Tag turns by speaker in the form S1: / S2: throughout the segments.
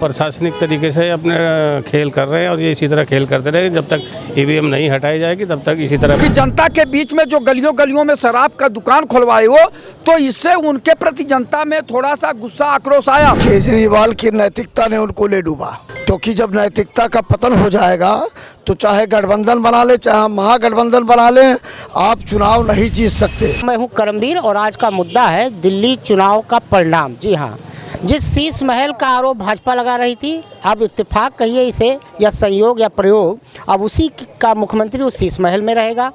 S1: प्रशासनिक तरीके से अपने खेल कर रहे हैं और ये इसी तरह खेल करते रहेंगे जब तक ईवीएम नहीं हटाई जाएगी तब तक इसी तरह।
S2: कि जनता के बीच में जो गलियों गलियों में शराब का दुकान खुलवाए हो तो इससे उनके प्रति जनता में थोड़ा सा गुस्सा आक्रोश आया।
S3: केजरीवाल की नैतिकता ने उनको ले डूबा, क्योंकि जब नैतिकता का पतन हो जाएगा तो चाहे गठबंधन बना ले चाहे महागठबंधन बना ले, आप चुनाव नहीं जीत सकते।
S4: मैं हूं करमवीर और आज का मुद्दा है दिल्ली चुनाव का परिणाम। जी हां, जिस शीश महल का आरोप भाजपा लगा रही थी, अब इत्तेफाक कहिए इसे या संयोग या प्रयोग, अब उसी का मुख्यमंत्री उस शीश महल में रहेगा।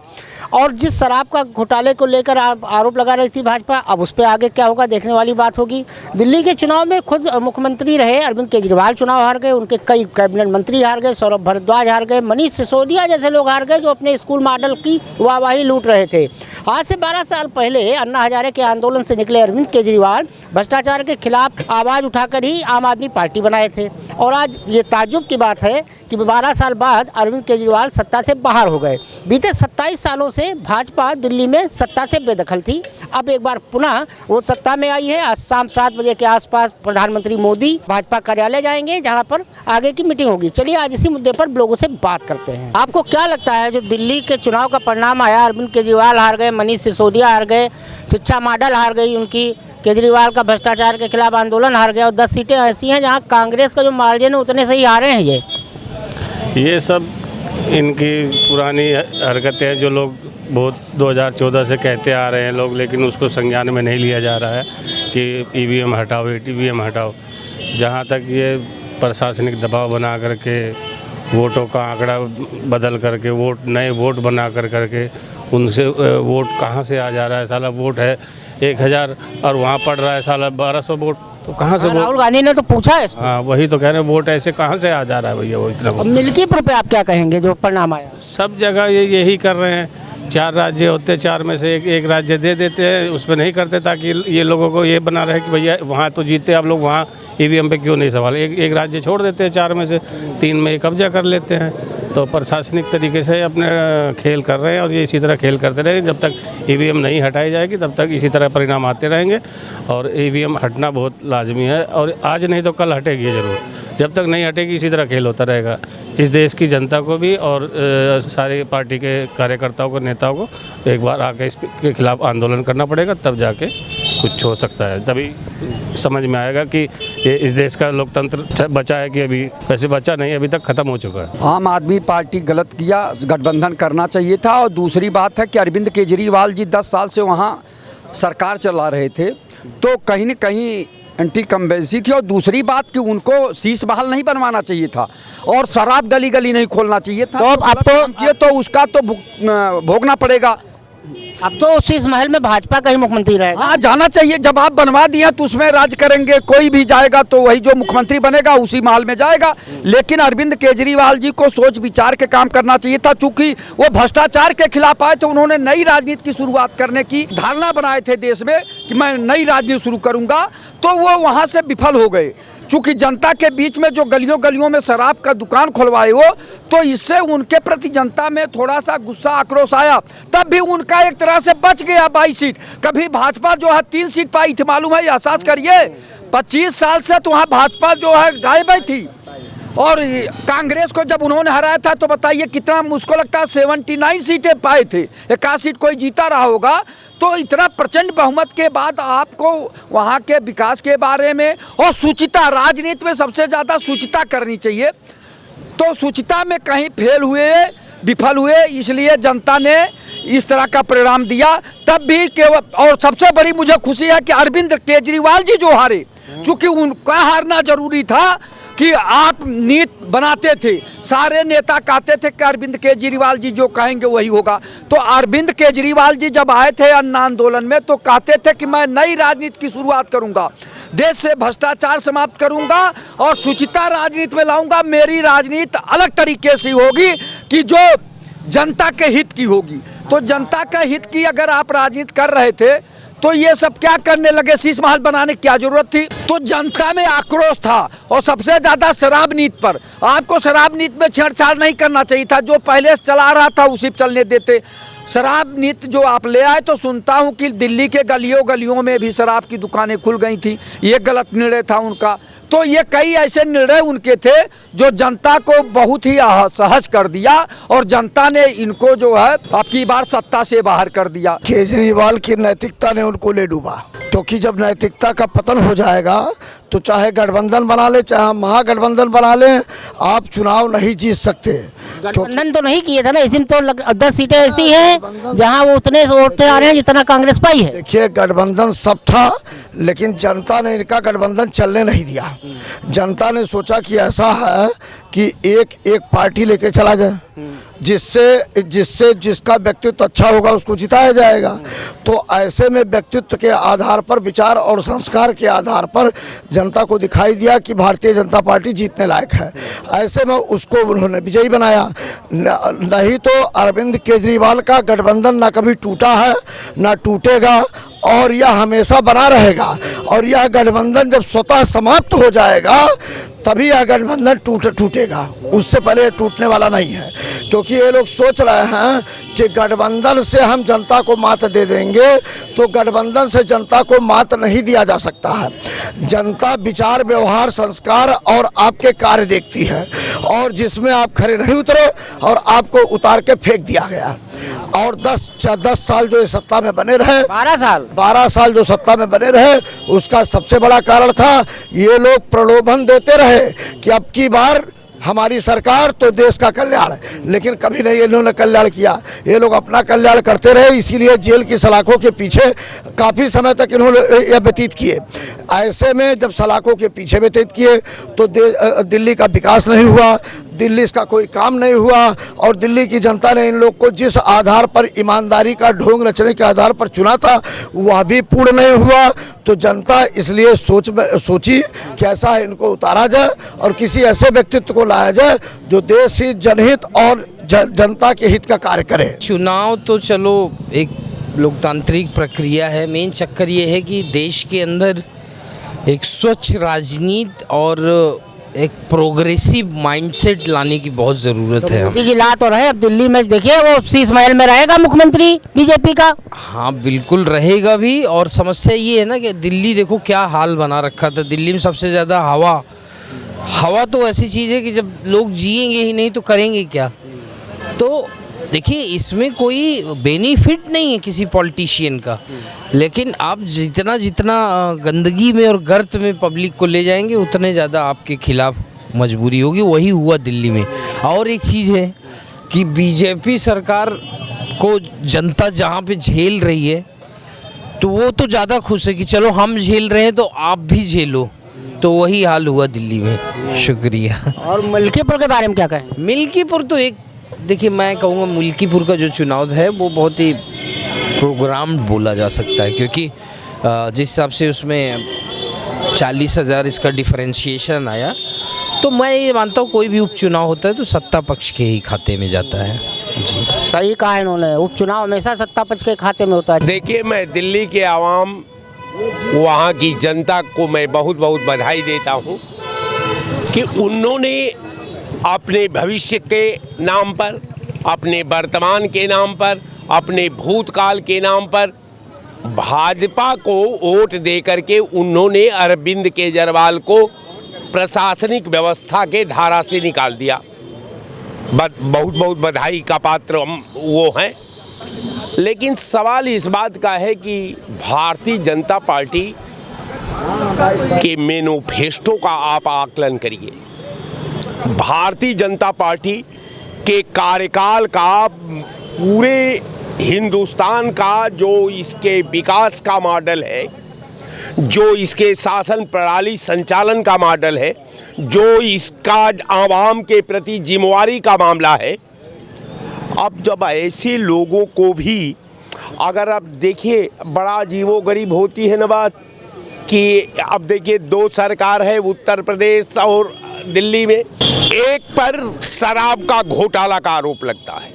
S4: और जिस शराब का घोटाले को लेकर आरोप लगा रही थी भाजपा, अब उस पर आगे क्या होगा देखने वाली बात होगी। दिल्ली के चुनाव में खुद मुख्यमंत्री रहे अरविंद केजरीवाल चुनाव हार गए, उनके कई कैबिनेट मंत्री हार गए, सौरभ भारद्वाज हार गए, मनीष सिसोदिया जैसे लोग हार गए जो अपने स्कूल मॉडल की वाहवाही लूट रहे थे। आज से 12 साल पहले अन्ना हजारे के आंदोलन से निकले अरविंद केजरीवाल भ्रष्टाचार के खिलाफ आवाज़ उठाकर ही आम आदमी पार्टी बनाए थे। और आज ये ताज्जुब की बात है कि 12 साल बाद अरविंद केजरीवाल सत्ता से बाहर हो गए। बीते 27 सालों से भाजपा दिल्ली में सत्ता से बेदखल थी, अब एक बार पुनः वो सत्ता में आई है। आज शाम 7 बजे के आसपास प्रधानमंत्री मोदी भाजपा कार्यालय जाएंगे जहां पर आगे की मीटिंग होगी। चलिए आज इसी मुद्दे पर लोगों से बात करते हैं। आपको क्या लगता है जो दिल्ली के चुनाव का परिणाम आया, अरविंद केजरीवाल हार गए, मनीष सिसोदिया हार गए, शिक्षा मॉडल हार गई उनकी, केजरीवाल का भ्रष्टाचार के खिलाफ आंदोलन हार गया और 10 सीटें ऐसी हैं जहां कांग्रेस का जो मार्जिन है उतने से ही हारे हैं। ये
S1: सब इनकी पुरानी हरकतें हैं जो लोग बहुत 2014 से कहते आ रहे हैं लोग, लेकिन उसको संज्ञान में नहीं लिया जा रहा है कि ईवीएम हटाओ, ईवीएम हटाओ। जहाँ तक ये प्रशासनिक दबाव बना करके वोटों का आंकड़ा बदल करके नए वोट बना करके उनसे वोट कहाँ से आ जा रहा है। साला वोट है 1000 और वहाँ पड़ रहा है साला 1200 वोट, तो कहाँ से?
S4: राहुल गांधी ने तो पूछा है।
S1: हाँ, वही तो कह रहे हैं, वोट ऐसे कहाँ से आ जा रहा है भैया वो इतना।
S4: मिल्कीपुर पे आप क्या कहेंगे जो परिणाम आया?
S1: सब जगह यही कर रहे हैं। 4 राज्य होते, 4 में से एक राज्य दे देते हैं, उसमें नहीं करते ताकि ये लोगों को ये बना रहे कि भैया वहाँ तो जीते आप लोग, वहाँ ईवीएम पे क्यों नहीं सवाल। एक राज्य छोड़ देते हैं, 4 में से 3 में कब्जा कर लेते हैं। तो प्रशासनिक तरीके से अपने खेल कर रहे हैं और ये इसी तरह खेल करते रहेंगे जब तक ईवीएम नहीं हटाई जाएगी तब तक इसी तरह परिणाम आते रहेंगे। और ईवीएम हटना बहुत लाजमी है और आज नहीं तो कल हटेगी ज़रूर। जब तक नहीं हटेगी इसी तरह खेल होता रहेगा। इस देश की जनता को भी और सारी पार्टी के कार्यकर्ताओं को, नेताओं को एक बार आके इसके खिलाफ आंदोलन करना पड़ेगा, तब जाके कुछ हो सकता है। तभी समझ में आएगा कि ये इस देश का लोकतंत्र बचा है कि अभी वैसे बचा नहीं, अभी तक ख़त्म हो चुका है।
S2: आम आदमी पार्टी गलत किया, गठबंधन करना चाहिए था। और दूसरी बात है कि अरविंद केजरीवाल जी 10 साल से वहाँ सरकार चला रहे थे तो कहीं न कहीं एंटी कम्बेंसी थी। और दूसरी बात कि उनको शीश महल नहीं बनवाना चाहिए था और शराब गली गली नहीं खोलना चाहिए था। तो अब तो किए तो उसका तो भोगना पड़ेगा।
S4: अब तो शीश महल में भाजपा का ही मुख्यमंत्री रहेगा।
S2: हाँ, जाना चाहिए। जब आप बनवा दिए तो उसमें राज करेंगे, कोई भी जाएगा तो वही जो मुख्यमंत्री बनेगा उसी महल में जाएगा। लेकिन अरविंद केजरीवाल जी को सोच विचार के काम करना चाहिए था। चूंकि वो भ्रष्टाचार के खिलाफ आए थे, उन्होंने नई राजनीति की शुरुआत करने की धारणा बनाए थे देश में कि मैं नई राजनीति शुरू करूंगा, तो वो वहाँ से विफल हो गए। चूंकि जनता के बीच में जो गलियों गलियों में शराब का दुकान खुलवाए हो तो इससे उनके प्रति जनता में थोड़ा सा गुस्सा आक्रोश आया। तब भी उनका एक तरह से बच गया 22 सीट। कभी भाजपा जो है 3 सीट पाई थी, मालूम है? एहसास करिए, 25 साल से तो वहाँ भाजपा जो है गायब थी। और कांग्रेस को जब उन्होंने हराया था तो बताइए कितना मुझको लगता है 79 सीटें पाए थे, 1 सीट कोई जीता रहा होगा। तो इतना प्रचंड बहुमत के बाद आपको वहाँ के विकास के बारे में और सुचिता, राजनीति में सबसे ज़्यादा सुचिता करनी चाहिए। तो सुचिता में कहीं फेल हुए, विफल हुए, इसलिए जनता ने इस तरह का परिणाम दिया। तब भी केवल, और सबसे बड़ी मुझे खुशी है कि अरविंद केजरीवाल जी जो हारे, चूँकि उनका हारना जरूरी था कि आप नीति बनाते थे, सारे नेता कहते थे कि अरविंद केजरीवाल जी जो कहेंगे वही होगा। तो अरविंद केजरीवाल जी जब आए थे अन्ना आंदोलन में तो कहते थे कि मैं नई राजनीति की शुरुआत करूंगा, देश से भ्रष्टाचार समाप्त करूंगा और सुचिता राजनीति में लाऊंगा। मेरी राजनीति अलग तरीके से होगी कि जो जनता के हित की होगी। तो जनता के हित की अगर आप राजनीति कर रहे थे तो ये सब क्या करने लगे? शीश महल बनाने की क्या जरूरत थी? तो जनता में आक्रोश था और सबसे ज्यादा शराब नीति पर। आपको शराब नीति में छेड़छाड़ नहीं करना चाहिए था, जो पहले से चला रहा था उसी पे चलने देते। शराब नीति जो आप ले आए तो सुनता हूं कि दिल्ली के गलियों गलियों में भी शराब की दुकानें खुल गई थी, ये गलत निर्णय था उनका। तो तो ये कई ऐसे निर्णय उनके थे जो जनता को बहुत ही असहज कर दिया और जनता ने इनको जो है अब की बार सत्ता से बाहर कर दिया।
S3: केजरीवाल की नैतिकता ने उनको ले डूबा, क्योंकि जब नैतिकता का पतन हो जाएगा तो चाहे गठबंधन बना ले, चाहे महागठबंधन बना ले, आप चुनाव नहीं जीत सकते।
S4: गठबंधन तो नहीं किए थे ना, इसमें तो 10 सीटें ऐसी हैं जहां वो उतने वोट आ रहे हैं जितना कांग्रेस पाई है।
S3: देखिए, गठबंधन सब था, लेकिन जनता ने इनका गठबंधन चलने नहीं दिया। जनता ने सोचा कि ऐसा है कि एक पार्टी लेके चला जाए, जिससे जिसका व्यक्तित्व अच्छा होगा उसको जिताया जाएगा। तो ऐसे में व्यक्तित्व के आधार पर, विचार और संस्कार के आधार पर जनता को दिखाई दिया कि भारतीय जनता पार्टी जीतने लायक है। ऐसे में उसको उन्होंने विजयी बनाया। नहीं तो अरविंद केजरीवाल का गठबंधन ना कभी टूटा है ना टूटेगा, और यह हमेशा बना रहेगा। और यह गठबंधन जब स्वतः समाप्त हो जाएगा तभी यह गठबंधन टूटेगा, उससे पहले टूटने वाला नहीं है। क्योंकि ये लोग सोच रहे हैं कि गठबंधन से हम जनता को मात दे देंगे, तो गठबंधन से जनता को मात नहीं दिया जा सकता है। जनता विचार, व्यवहार, संस्कार और आपके कार्य देखती है, और जिसमें आप खड़े नहीं उतरे और आपको उतार के फेंक दिया गया। और 10 साल जो ये सत्ता में बने रहे, 12 साल जो सत्ता में बने रहे, उसका सबसे बड़ा कारण था ये लोग प्रलोभन देते रहे कि अब की बार हमारी सरकार तो देश का कल्याण, लेकिन कभी नहीं इन्होंने कल्याण किया। ये लोग अपना कल्याण करते रहे, इसीलिए जेल की सलाखों के पीछे काफ़ी समय तक इन्होंने यह व्यतीत किए। ऐसे में जब सलाखों के पीछे व्यतीत किए तो दिल्ली का विकास नहीं हुआ, दिल्ली इसका कोई काम नहीं हुआ, और दिल्ली की जनता ने इन लोग को जिस आधार पर ईमानदारी का ढोंग रचने के आधार पर चुना था वह भी पूर्ण नहीं हुआ। तो जनता इसलिए सोची कि ऐसा इनको उतारा जाए और किसी ऐसे व्यक्तित्व को लाया जाए जो देश हित, जनहित और जनता के हित का कार्य करे।
S5: चुनाव तो चलो एक लोकतांत्रिक प्रक्रिया है, मेन चक्कर ये है कि देश के अंदर एक स्वच्छ राजनीति और एक प्रोग्रेसिव माइंडसेट लाने की बहुत ज़रूरत है।
S4: मोदी जी ला तो रहे, अब दिल्ली में देखिए वो शीश महल में रहेगा मुख्यमंत्री बीजेपी का।
S5: हाँ बिल्कुल रहेगा भी, और समस्या ये है ना कि दिल्ली देखो क्या हाल बना रखा था। दिल्ली में सबसे ज़्यादा हवा तो ऐसी चीज़ है कि जब लोग जिएंगे ही नहीं तो करेंगे क्या। तो देखिए इसमें कोई बेनिफिट नहीं है किसी पॉलिटिशियन का, लेकिन आप जितना गंदगी में और गर्त में पब्लिक को ले जाएंगे उतने ज़्यादा आपके खिलाफ मजबूरी होगी। वही हुआ दिल्ली में। और एक चीज़ है कि बीजेपी सरकार को जनता जहाँ पे झेल रही है तो वो तो ज़्यादा खुश है कि चलो हम झेल रहे हैं तो आप भी झेलो। तो वही हाल हुआ दिल्ली में। शुक्रिया।
S4: और मिल्कीपुर के बारे में क्या कहें?
S5: मिल्कीपुर तो एक देखिए, मैं कहूँगा मिल्कीपुर का जो चुनाव है वो बहुत ही प्रोग्राम्ड बोला जा सकता है, क्योंकि जिस हिसाब से उसमें 40,000 इसका डिफरेंशिएशन आया, तो मैं ये मानता हूँ कोई भी उपचुनाव होता है तो सत्ता पक्ष के ही खाते में जाता है। जी
S4: सही कहा इन्होंने, उपचुनाव हमेशा सत्ता पक्ष के खाते में होता है।
S6: देखिए, मैं दिल्ली के आवाम, वहाँ की जनता को मैं बहुत बहुत बधाई देता हूँ कि उन्होंने अपने भविष्य के नाम पर, अपने वर्तमान के नाम पर, अपने भूतकाल के नाम पर भाजपा को वोट दे करके उन्होंने अरविंद केजरीवाल को प्रशासनिक व्यवस्था के धारा से निकाल दिया। बहुत बहुत बधाई का पात्र वो हैं। लेकिन सवाल इस बात का है कि भारतीय जनता पार्टी के मैनिफेस्टो का आप आकलन करिए। भारतीय जनता पार्टी के कार्यकाल का, पूरे हिंदुस्तान का जो इसके विकास का मॉडल है, जो इसके शासन प्रणाली संचालन का मॉडल है, जो इसका आवाम के प्रति जिम्मेवारी का मामला है, अब जब ऐसे लोगों को भी, अगर आप देखिए बड़ा अजीबोगरीब होती है ना बात कि अब देखिए 2 सरकार है उत्तर प्रदेश और दिल्ली में, एक पर शराब का घोटाला का आरोप लगता है।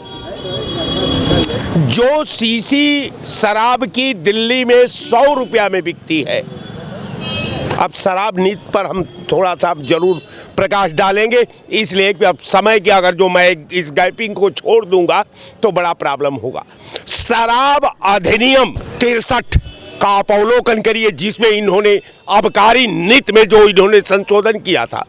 S6: जो शीशी शराब की दिल्ली में 100 रुपया में बिकती है। अब शराब नीति पर हम थोड़ा सा जरूर प्रकाश डालेंगे, इसलिए कि अब समय के अगर जो मैं इस गैपिंग को छोड़ दूंगा तो बड़ा प्रॉब्लम होगा। शराब अधिनियम 63 का आप अवलोकन करिए, जिसमें इन्होंने आबकारी नीति में जो इन्होंने संशोधन किया था।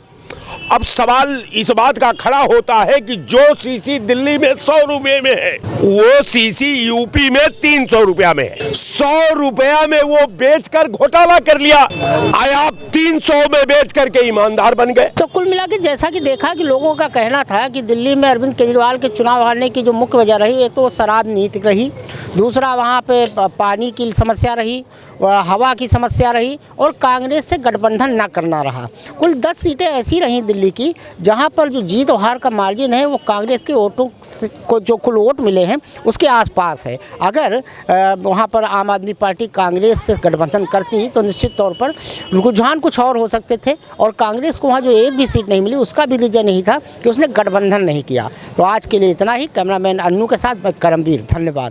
S6: अब सवाल इस बात का खड़ा होता है कि जो सीसी दिल्ली में 100 रुपये में है, वो सीसी यूपी में 300 रुपया में है। 100 रुपया में वो बेचकर घोटाला कर लिया, आया आप 300 में बेच करके ईमानदार बन गए।
S4: तो कुल मिला के जैसा कि देखा कि लोगों का कहना था कि दिल्ली में अरविंद केजरीवाल के चुनाव हारने की जो मुख्य वजह रही, एक तो शराब नीति रही, दूसरा वहाँ पे पानी की समस्या रही, हवा की समस्या रही, और कांग्रेस से गठबंधन ना करना रहा। कुल 10 सीटें ऐसी रहीं दिल्ली की जहां पर जो जीत और हार का मार्जिन है वो कांग्रेस के वोटों को जो कुल वोट मिले हैं उसके आसपास है। अगर वहां पर आम आदमी पार्टी कांग्रेस से गठबंधन करती तो निश्चित तौर पर रुझान कुछ और हो सकते थे, और कांग्रेस को वहाँ जो एक भी सीट नहीं मिली उसका भी रीजन यही था कि उसने गठबंधन नहीं किया। तो आज के लिए इतना ही। कैमरामैन अन्नू के साथ मैं करमवीर, धन्यवाद।